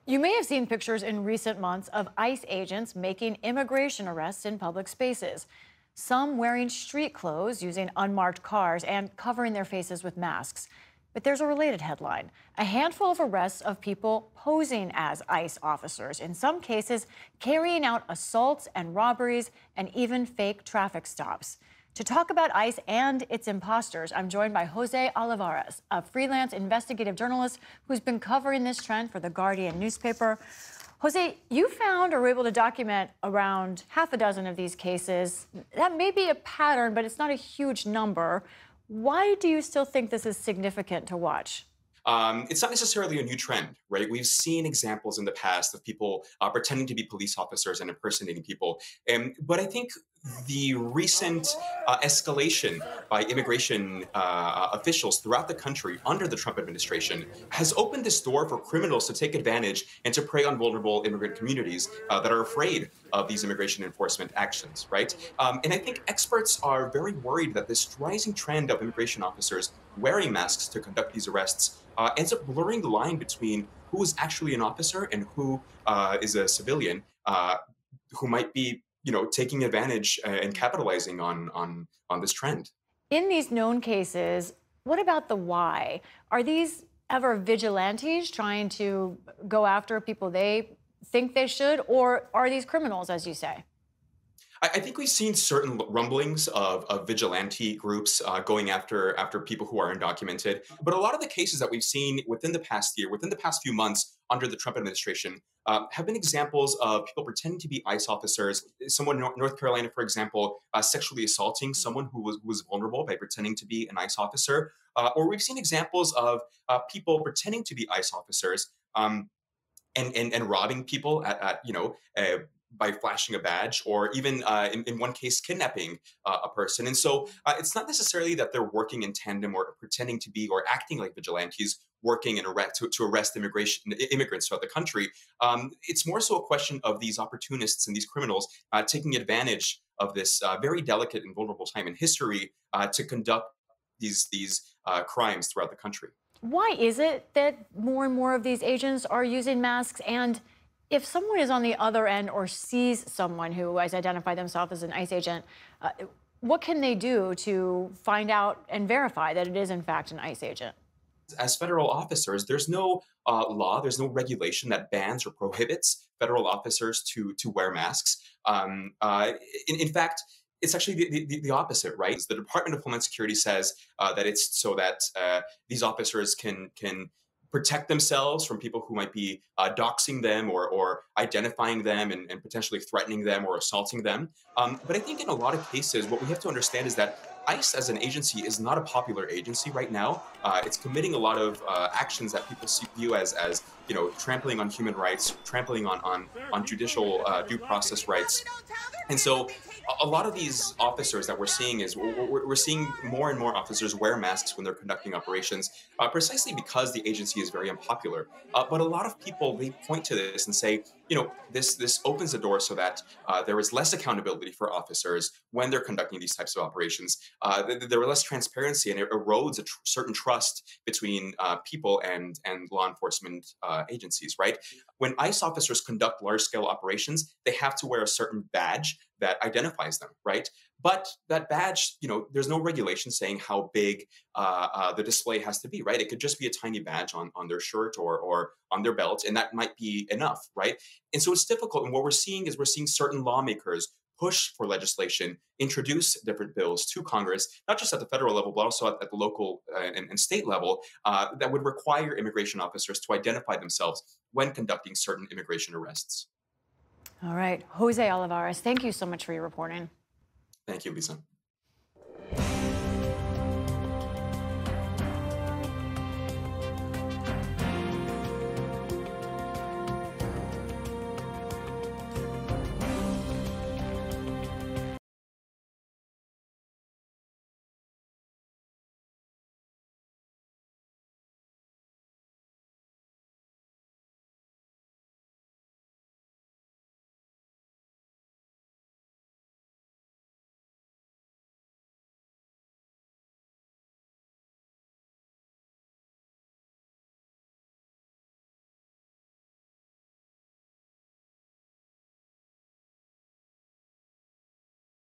You may have seen pictures in recent months of ICE agents making immigration arrests in public spaces. Some wearing street clothes, using unmarked cars, and covering their faces with masks. But there's a related headline: a handful of arrests of people posing as ICE officers, in some cases carrying out assaults and robberies and even fake traffic stops. To talk about ICE and its imposters, I'm joined by Jose Olivares, a freelance investigative journalist who's been covering this trend for the Guardian newspaper. Jose, you found or were able to document around half a dozen of these cases. That may be a pattern, but it's not a huge number. Why do you still think this is significant to watch? It's not necessarily a new trend, right? We've seen examples in the past of people pretending to be police officers and impersonating people. But I think the recent escalation by immigration officials throughout the country under the Trump administration has opened this door for criminals to take advantage and to prey on vulnerable immigrant communities that are afraid of these immigration enforcement actions, right? And I think experts are very worried that this rising trend of immigration officers wearing masks to conduct these arrests ends up blurring the line between who is actually an officer and who is a civilian who might be, taking advantage and capitalizing on this trend. In these known cases, what about the why? Are these ever vigilantes trying to go after people they think they should, or are these criminals, as you say? I think we've seen certain rumblings of vigilante groups going after people who are undocumented. But a lot of the cases that we've seen within the past year, within the past few months under the Trump administration, have been examples of people pretending to be ICE officers. Someone in North Carolina, for example, sexually assaulting someone who was vulnerable by pretending to be an ICE officer. Or we've seen examples of people pretending to be ICE officers. And robbing people by flashing a badge, or even in one case kidnapping a person. And so it's not necessarily that they're working in tandem or pretending to be or acting like vigilantes working in to arrest immigrants throughout the country. It's more so a question of these opportunists and these criminals taking advantage of this very delicate and vulnerable time in history to conduct these crimes throughout the country. Why is it that more and more of these agents are using masks? And if someone is on the other end or sees someone who has identified themselves as an ICE agent, uh, what can they do to find out and verify that it is, in fact, an ICE agent? As federal officers, there's no law, there's no regulation that bans or prohibits federal officers to wear masks. In fact, it's actually the opposite, right? The Department of Homeland Security says that it's so that these officers can protect themselves from people who might be doxing them or identifying them and potentially threatening them or assaulting them. But I think in a lot of cases, what we have to understand is that ICE as an agency is not a popular agency right now. It's committing a lot of actions that people view as trampling on human rights, trampling on judicial due process rights. And so a lot of these officers that we're seeing is we're seeing more and more officers wear masks when they're conducting operations, precisely because the agency is very unpopular. But a lot of people, they point to this and say, this opens the door so that there is less accountability for officers when they're conducting these types of operations. There are less transparency, and it erodes a certain trust between people and law enforcement agencies. Right? When ICE officers conduct large scale operations, they have to wear a certain badge that identifies them. Right? But that badge, there's no regulation saying how big the display has to be, right? It could just be a tiny badge on their shirt or on their belt, and that might be enough, right? And so it's difficult. And what we're seeing certain lawmakers push for legislation, introduce different bills to Congress, not just at the federal level, but also at the local and state level, that would require immigration officers to identify themselves when conducting certain immigration arrests. All right. Jose Olivares, thank you so much for your reporting. Thank you, Lisa.